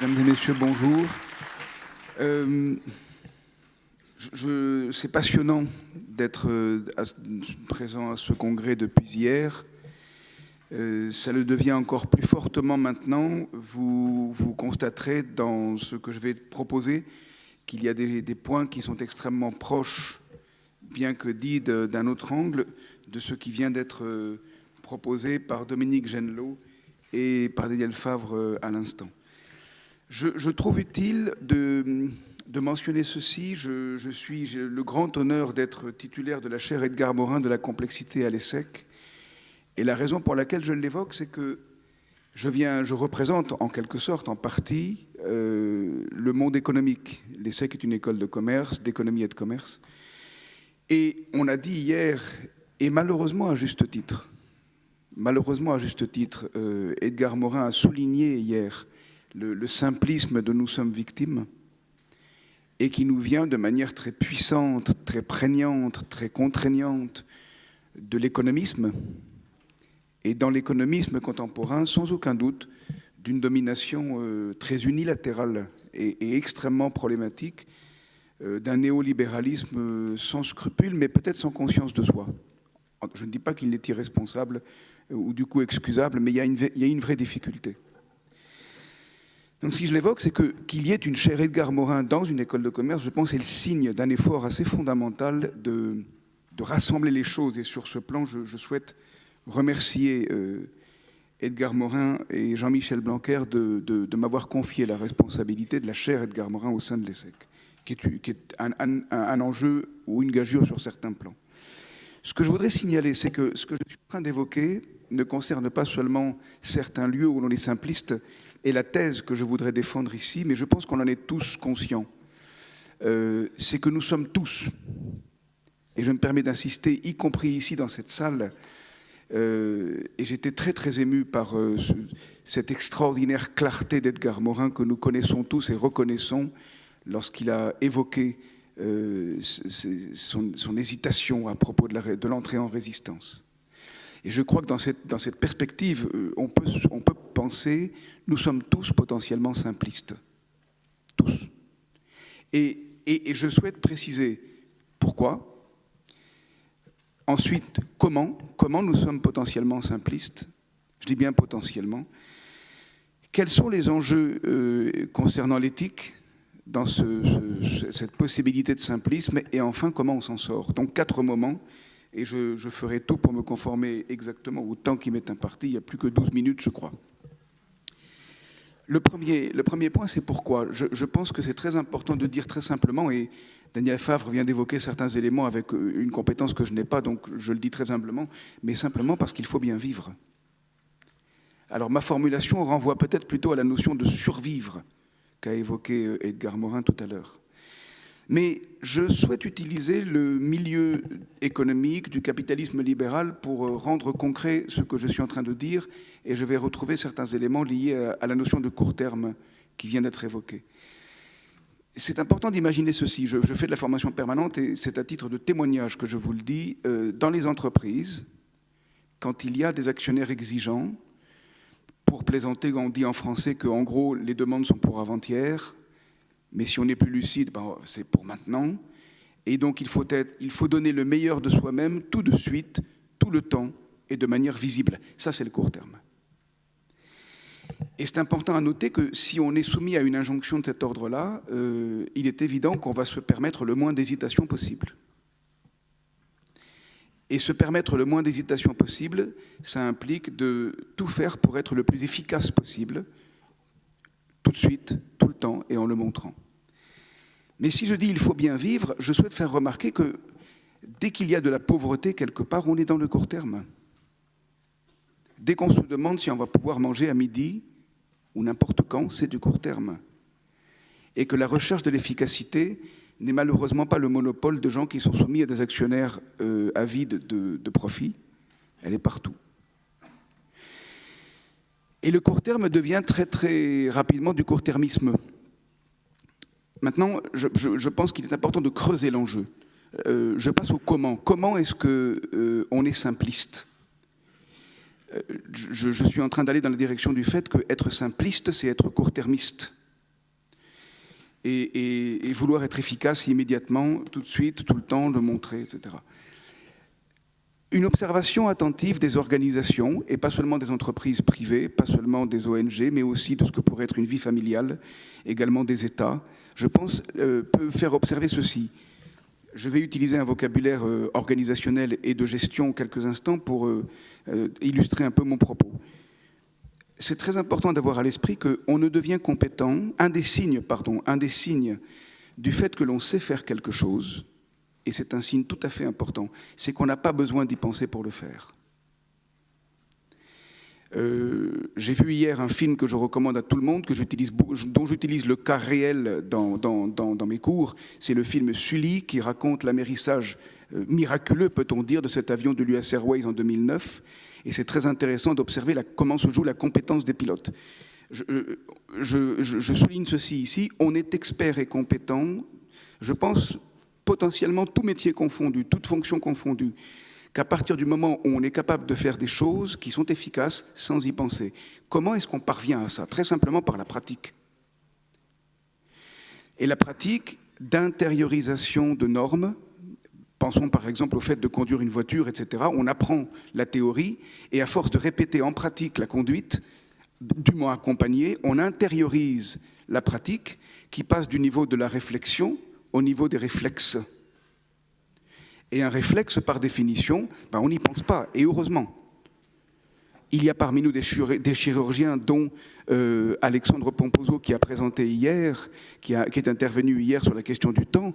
Mesdames et messieurs, bonjour. C'est passionnant d'être présent à ce congrès depuis hier. Ça le devient encore plus fortement maintenant. Vous constaterez dans ce que je vais proposer qu'il y a des points qui sont extrêmement proches, bien que dits d'un autre angle, de ce qui vient d'être proposé par Dominique Genelot et par Daniel Favre à l'instant. Je trouve utile de mentionner ceci. J'ai le grand honneur d'être titulaire de la chaire Edgar Morin de la complexité à l'ESSEC. Et la raison pour laquelle je l'évoque, c'est que je représente en quelque sorte, en partie, le monde économique. L'ESSEC est une école de commerce, d'économie et de commerce. Et on a dit hier, et malheureusement à juste titre, Edgar Morin a souligné hier le simplisme dont nous sommes victimes et qui nous vient de manière très puissante, très prégnante, très contraignante de l'économisme, et dans l'économisme contemporain, sans aucun doute, d'une domination très unilatérale et extrêmement problématique, d'un néolibéralisme sans scrupule, mais peut-être sans conscience de soi. Je ne dis pas qu'il est irresponsable ou du coup excusable, mais il y a une vraie difficulté. Donc si je l'évoque, c'est qu'il y ait une chaire Edgar Morin dans une école de commerce, je pense, est le signe d'un effort assez fondamental de rassembler les choses. Et sur ce plan, je souhaite remercier Edgar Morin et Jean-Michel Blanquer de m'avoir confié la responsabilité de la chaire Edgar Morin au sein de l'ESSEC, qui est un enjeu ou une gageure sur certains plans. Ce que je voudrais signaler, c'est que ce que je suis en train d'évoquer ne concerne pas seulement certains lieux où l'on est simpliste, et la thèse que je voudrais défendre ici, mais je pense qu'on en est tous conscients, c'est que nous sommes tous, et je me permets d'insister, y compris ici dans cette salle, et j'étais très très ému par cette extraordinaire clarté d'Edgar Morin que nous connaissons tous et reconnaissons lorsqu'il a évoqué son hésitation à propos de l'entrée en résistance. Et je crois que dans cette perspective, on peut penser, nous sommes tous potentiellement simplistes. Tous. Et je souhaite préciser pourquoi. Ensuite, comment nous sommes potentiellement simplistes. Je dis bien potentiellement. Quels sont les enjeux concernant l'éthique dans cette possibilité de simplisme, et enfin, comment on s'en sort. Donc, 4 moments. Et je ferai tout pour me conformer exactement au temps qui m'est imparti. Il n'y a plus que 12 minutes, je crois. Le premier point, c'est pourquoi. Je pense que c'est très important de dire très simplement, et Daniel Favre vient d'évoquer certains éléments avec une compétence que je n'ai pas, donc je le dis très humblement, mais simplement parce qu'il faut bien vivre. Alors ma formulation renvoie peut-être plutôt à la notion de survivre qu'a évoqué Edgar Morin tout à l'heure. Mais je souhaite utiliser le milieu économique du capitalisme libéral pour rendre concret ce que je suis en train de dire, et je vais retrouver certains éléments liés à la notion de court terme qui vient d'être évoquée. C'est important d'imaginer ceci. Je fais de la formation permanente et c'est à titre de témoignage que je vous le dis. Dans les entreprises, quand il y a des actionnaires exigeants, pour plaisanter, on dit en français qu'en gros, les demandes sont pour avant-hier, mais si on n'est plus lucide, c'est pour maintenant. Et donc, il faut donner le meilleur de soi-même tout de suite, tout le temps et de manière visible. Ça, c'est le court terme. Et c'est important à noter que si on est soumis à une injonction de cet ordre-là, il est évident qu'on va se permettre le moins d'hésitation possible. Et se permettre le moins d'hésitation possible, ça implique de tout faire pour être le plus efficace possible, tout de suite, tout le temps et en le montrant. Mais si je dis il faut bien vivre, je souhaite faire remarquer que dès qu'il y a de la pauvreté quelque part, on est dans le court terme. Dès qu'on se demande si on va pouvoir manger à midi ou n'importe quand, c'est du court terme. Et que la recherche de l'efficacité n'est malheureusement pas le monopole de gens qui sont soumis à des actionnaires avides de profit. Elle est partout. Et le court terme devient très très rapidement du court-termisme. Maintenant, je pense qu'il est important de creuser l'enjeu. Je passe au comment. Comment est-ce qu'on est simpliste ? Je suis en train d'aller dans la direction du fait qu'être simpliste, c'est être court-termiste. et vouloir être efficace immédiatement, tout de suite, tout le temps, le montrer, etc. Une observation attentive des organisations, et pas seulement des entreprises privées, pas seulement des ONG, mais aussi de ce que pourrait être une vie familiale, également des États, je pense, peut faire observer ceci. Je vais utiliser un vocabulaire organisationnel et de gestion quelques instants pour illustrer un peu mon propos. C'est très important d'avoir à l'esprit qu'on ne devient compétent, un des signes du fait que l'on sait faire quelque chose, et c'est un signe tout à fait important, c'est qu'on n'a pas besoin d'y penser pour le faire. J'ai vu hier un film que je recommande à tout le monde, dont j'utilise le cas réel dans mes cours. C'est le film Sully qui raconte l'amérissage miraculeux, peut-on dire, de cet avion de l'US Airways en 2009. Et c'est très intéressant d'observer comment se joue la compétence des pilotes. Je souligne ceci ici, on est expert et compétent, je pense potentiellement tout métier confondu, toute fonction confondue, qu'à partir du moment où on est capable de faire des choses qui sont efficaces sans y penser. Comment est-ce qu'on parvient à ça? Très simplement par la pratique. Et la pratique d'intériorisation de normes, pensons par exemple au fait de conduire une voiture, etc. On apprend la théorie et à force de répéter en pratique la conduite, dûment accompagnée, on intériorise la pratique qui passe du niveau de la réflexion au niveau des réflexes. Et un réflexe, par définition, on n'y pense pas, et heureusement. Il y a parmi nous des chirurgiens, dont Alexandre Pomposo, qui a présenté hier, qui est intervenu hier sur la question du temps.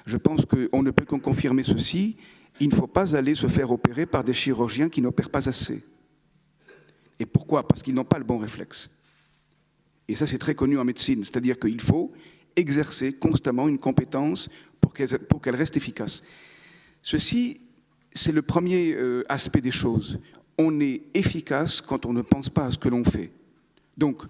Je pense qu'on ne peut qu'en confirmer ceci. Il ne faut pas aller se faire opérer par des chirurgiens qui n'opèrent pas assez. Et pourquoi? Parce qu'ils n'ont pas le bon réflexe. Et ça, c'est très connu en médecine. C'est-à-dire qu'il faut exercer constamment une compétence pour qu'elle reste efficace. Ceci, c'est le premier aspect des choses. On est efficace quand on ne pense pas à ce que l'on fait. Donc,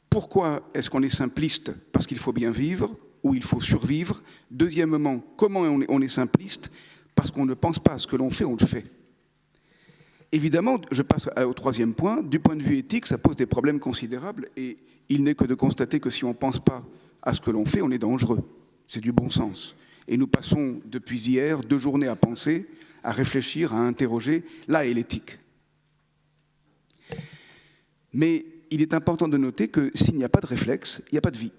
pourquoi est-ce qu'on est simpliste? Parce qu'il faut bien vivre ou il faut survivre. Deuxièmement, comment on est simpliste? Parce qu'on ne pense pas à ce que l'on fait, on le fait. Évidemment, je passe au troisième point. Du point de vue éthique, ça pose des problèmes considérables et il n'est que de constater que si on ne pense pas à ce que l'on fait, on est dangereux. C'est du bon sens. Et nous passons depuis hier 2 journées à penser, à réfléchir, à interroger. Là est l'éthique. Mais il est important de noter que s'il n'y a pas de réflexe, il n'y a pas de vie.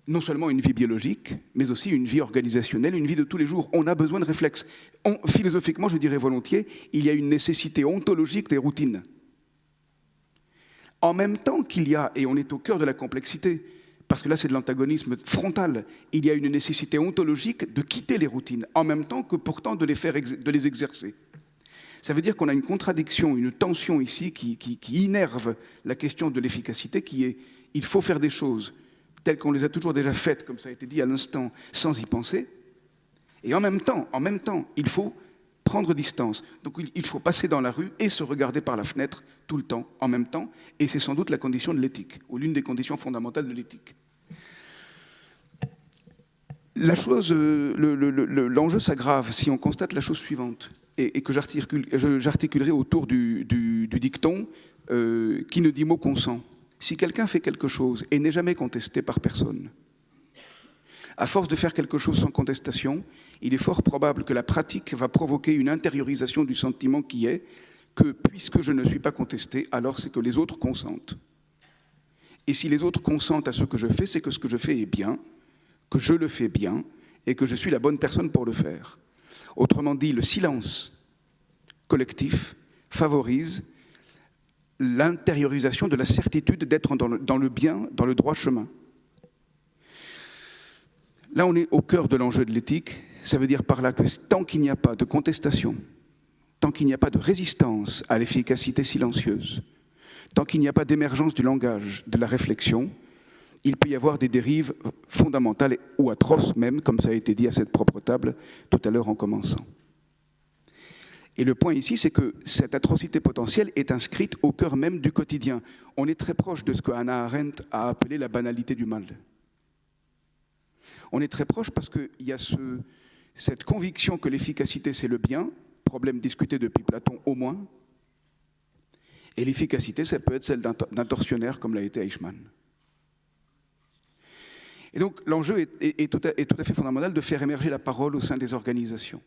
Non seulement une vie biologique, mais aussi une vie organisationnelle, une vie de tous les jours. On a besoin de réflexes. Philosophiquement, je dirais volontiers, il y a une nécessité ontologique des routines. En même temps qu'il y a, et on est au cœur de la complexité, parce que là c'est de l'antagonisme frontal, il y a une nécessité ontologique de quitter les routines, en même temps que pourtant de les exercer. Ça veut dire qu'on a une contradiction, une tension ici qui innerve la question de l'efficacité, qui est « il faut faire des choses » telles qu'on les a toujours déjà faites, comme ça a été dit à l'instant, sans y penser. Et en même temps, il faut prendre distance. Donc il faut passer dans la rue et se regarder par la fenêtre tout le temps, en même temps. Et c'est sans doute la condition de l'éthique, ou l'une des conditions fondamentales de l'éthique. L'enjeu s'aggrave si on constate la chose suivante, et que j'articulerai autour du dicton qui ne dit mot consent. Si quelqu'un fait quelque chose et n'est jamais contesté par personne, à force de faire quelque chose sans contestation, il est fort probable que la pratique va provoquer une intériorisation du sentiment qui est que, puisque je ne suis pas contesté, alors c'est que les autres consentent. Et si les autres consentent à ce que je fais, c'est que ce que je fais est bien, que je le fais bien, et que je suis la bonne personne pour le faire. Autrement dit, le silence collectif favorise l'intériorisation de la certitude d'être dans le bien, dans le droit chemin. Là, on est au cœur de l'enjeu de l'éthique. Ça veut dire par là que tant qu'il n'y a pas de contestation, tant qu'il n'y a pas de résistance à l'efficacité silencieuse, tant qu'il n'y a pas d'émergence du langage, de la réflexion, il peut y avoir des dérives fondamentales ou atroces même, comme ça a été dit à cette propre table tout à l'heure en commençant. Et le point ici, c'est que cette atrocité potentielle est inscrite au cœur même du quotidien. On est très proche de ce que Hannah Arendt a appelé la banalité du mal. On est très proche parce qu'il y a cette conviction que l'efficacité, c'est le bien, problème discuté depuis Platon au moins, et l'efficacité, ça peut être celle d'un tortionnaire comme l'a été Eichmann. Et donc l'enjeu est tout à fait fondamental de faire émerger la parole au sein des organisations,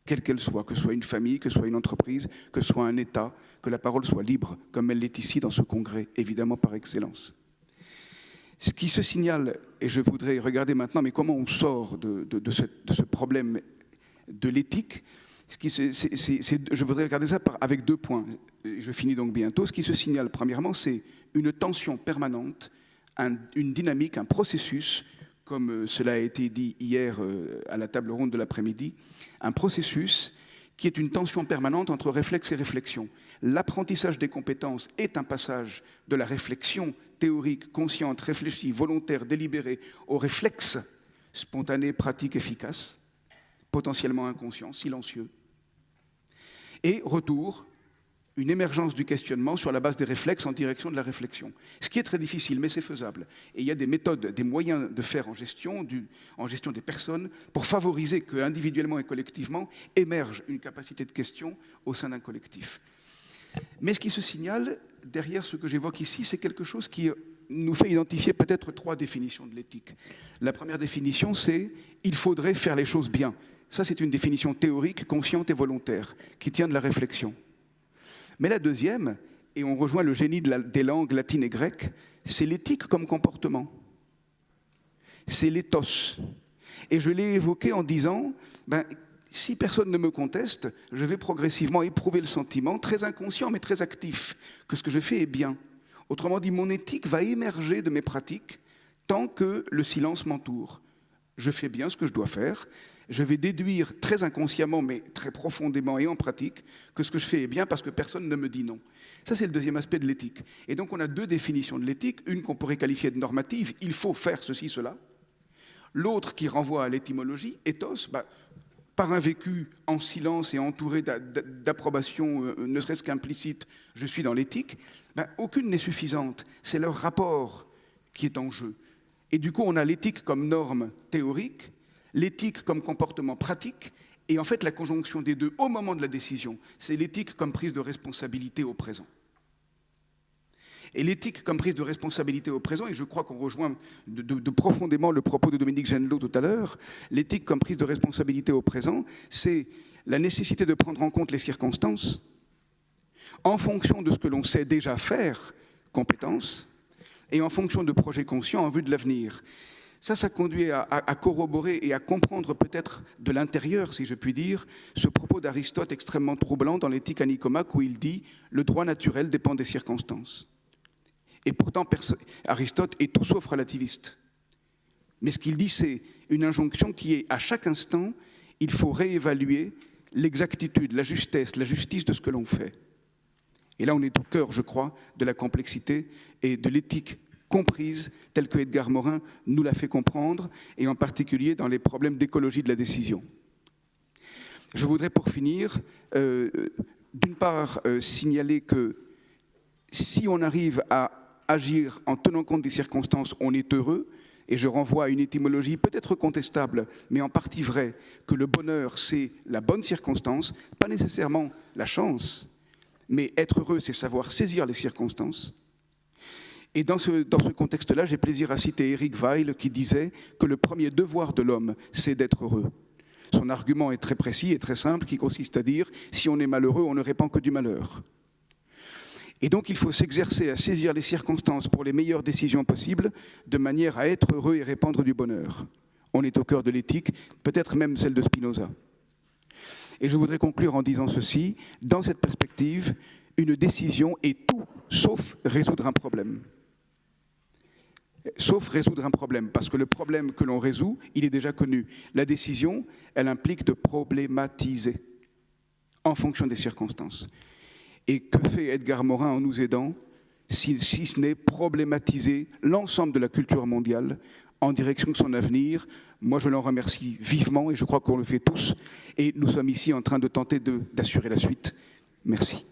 quelle qu'elle soit, que ce soit une famille, que ce soit une entreprise, que ce soit un État, que la parole soit libre, comme elle l'est ici dans ce congrès, évidemment par excellence. Ce qui se signale, et je voudrais regarder maintenant, mais comment on sort de ce problème de l'éthique, je voudrais regarder ça avec 2 points. Je finis donc bientôt. Ce qui se signale, premièrement, c'est une tension permanente, une dynamique, un processus, comme cela a été dit hier à la table ronde de l'après-midi, un processus qui est une tension permanente entre réflexe et réflexion. L'apprentissage des compétences est un passage de la réflexion théorique, consciente, réfléchie, volontaire, délibérée, au réflexe spontané, pratique, efficace, potentiellement inconscient, silencieux. Et retour, une émergence du questionnement sur la base des réflexes en direction de la réflexion. Ce qui est très difficile, mais c'est faisable. Et il y a des méthodes, des moyens de faire en gestion des personnes pour favoriser qu'individuellement et collectivement émerge une capacité de question au sein d'un collectif. Mais ce qui se signale derrière ce que j'évoque ici, c'est quelque chose qui nous fait identifier peut-être 3 définitions de l'éthique. La première définition, c'est « il faudrait faire les choses bien ». Ça, c'est une définition théorique, consciente et volontaire, qui tient de la réflexion. Mais la deuxième, et on rejoint le génie des langues latines et grecques, c'est l'éthique comme comportement. C'est l'éthos. Et je l'ai évoqué en disant, si personne ne me conteste, je vais progressivement éprouver le sentiment, très inconscient mais très actif, que ce que je fais est bien. Autrement dit, mon éthique va émerger de mes pratiques tant que le silence m'entoure. Je fais bien ce que je dois faire. Je vais déduire très inconsciemment, mais très profondément et en pratique, que ce que je fais est bien parce que personne ne me dit non. Ça, c'est le deuxième aspect de l'éthique. Et donc, on a 2 définitions de l'éthique. Une qu'on pourrait qualifier de normative, il faut faire ceci, cela. L'autre qui renvoie à l'étymologie, ethos, par un vécu en silence et entouré d'approbation, ne serait-ce qu'implicite, je suis dans l'éthique, aucune n'est suffisante. C'est leur rapport qui est en jeu. Et du coup, on a l'éthique comme norme théorique, l'éthique comme comportement pratique, et en fait la conjonction des 2 au moment de la décision, c'est l'éthique comme prise de responsabilité au présent. Et l'éthique comme prise de responsabilité au présent, et je crois qu'on rejoint de profondément le propos de Dominique Genelot tout à l'heure, l'éthique comme prise de responsabilité au présent, c'est la nécessité de prendre en compte les circonstances en fonction de ce que l'on sait déjà faire, compétences, et en fonction de projets conscients en vue de l'avenir. Ça conduit à corroborer et à comprendre peut-être de l'intérieur, si je puis dire, ce propos d'Aristote extrêmement troublant dans l'Éthique à Nicomaque où il dit « le droit naturel dépend des circonstances ». Et pourtant, Aristote est tout sauf relativiste. Mais ce qu'il dit, c'est une injonction qui est, à chaque instant, il faut réévaluer l'exactitude, la justesse, la justice de ce que l'on fait. Et là, on est au cœur, je crois, de la complexité et de l'éthique comprise, telle que Edgar Morin nous l'a fait comprendre, et en particulier dans les problèmes d'écologie de la décision. Je voudrais, pour finir, d'une part, signaler que si on arrive à agir en tenant compte des circonstances, on est heureux, et je renvoie à une étymologie peut-être contestable, mais en partie vraie, que le bonheur, c'est la bonne circonstance, pas nécessairement la chance, mais être heureux, c'est savoir saisir les circonstances. Et dans ce contexte-là, j'ai plaisir à citer Éric Weil qui disait que le premier devoir de l'homme, c'est d'être heureux. Son argument est très précis et très simple, qui consiste à dire « si on est malheureux, on ne répand que du malheur ». Et donc, il faut s'exercer à saisir les circonstances pour les meilleures décisions possibles, de manière à être heureux et répandre du bonheur. On est au cœur de l'éthique, peut-être même celle de Spinoza. Et je voudrais conclure en disant ceci, dans cette perspective, une décision est tout sauf résoudre un problème. Sauf résoudre un problème, parce que le problème que l'on résout, il est déjà connu. La décision, elle implique de problématiser en fonction des circonstances. Et que fait Edgar Morin en nous aidant, si ce n'est problématiser l'ensemble de la culture mondiale en direction de son avenir? Moi, je l'en remercie vivement et je crois qu'on le fait tous. Et nous sommes ici en train de tenter d'assurer la suite. Merci.